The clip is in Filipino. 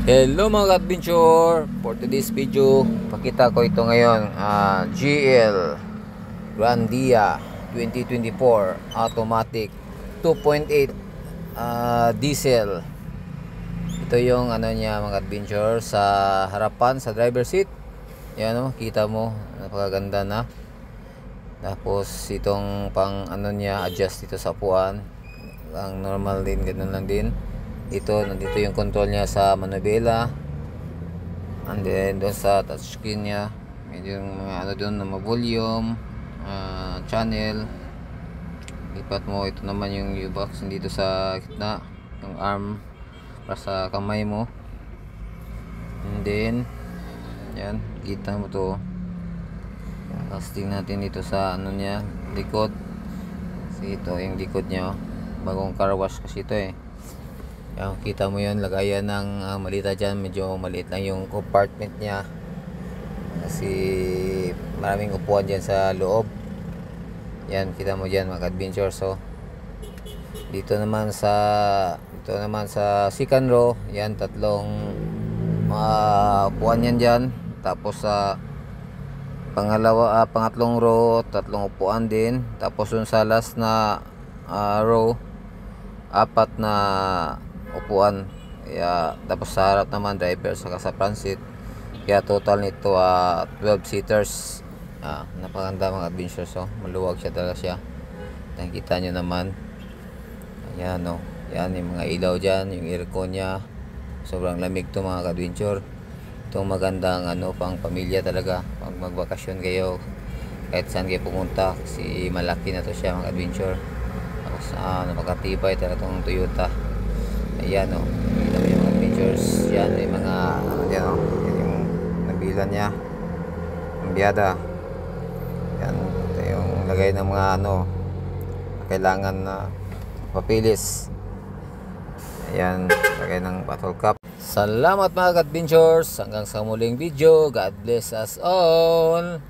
Hello mga adventure, for today's video pakita ko ito ngayon, GL Grandia 2024 automatic 2.8 diesel. Ito yung ano niya mga adventure, sa harapan sa driver seat. Yan o, kita mo, napakaganda na. Tapos itong pang ano niya, adjust dito sa upuan, ang normal din, ganun lang din. Nandito yung control niya sa manubela, and then doon sa touchscreen niya medyo yung mga ano doon na volume, channel. Lipat mo, ito naman yung U-box dito sa gitna, yung arm para sa kamay mo. And then yan, kita mo to. Testing natin dito sa ano niya, likod. Kasi ito yung likod niya, bagong car wash kasi ito eh. Yan, kita mo yun, lagayan ng malita dyan. Medyo maliit lang yung compartment nya kasi maraming upuan dyan sa loob. Yan, kita mo dyan mga adventure. So dito naman sa second row, yan, tatlong upuan yan dyan. Tapos sa pangatlong row, tatlong upuan din. Tapos yung sa last na row, apat na upuan. Kaya tapos sa harap naman driver saka sa front seat. Kaya total nito 12 seaters. Napakaganda mga adventure. So maluwag siya talaga siya. Nakikita nyo naman. Ayan o. Yan yung mga ilaw dyan, yung aircon nya. Sobrang lamig to mga adventure. Itong magandang pang pamilya talaga pag magbakasyon kayo, kahit saan kayo pumunta, kasi malaki na to siya mga adventure. Tapos napakatibay talaga itong Toyota. Ayan o, kita mo yung mga adventures. Yan yung mga yan o, yan yung nabilan nya, yung biyada. Yan, ito yung lagay ng mga kailangan na papilis. Ayan, lagay ng bottle cap. Salamat mga adventures, hanggang sa muling video. God bless us all.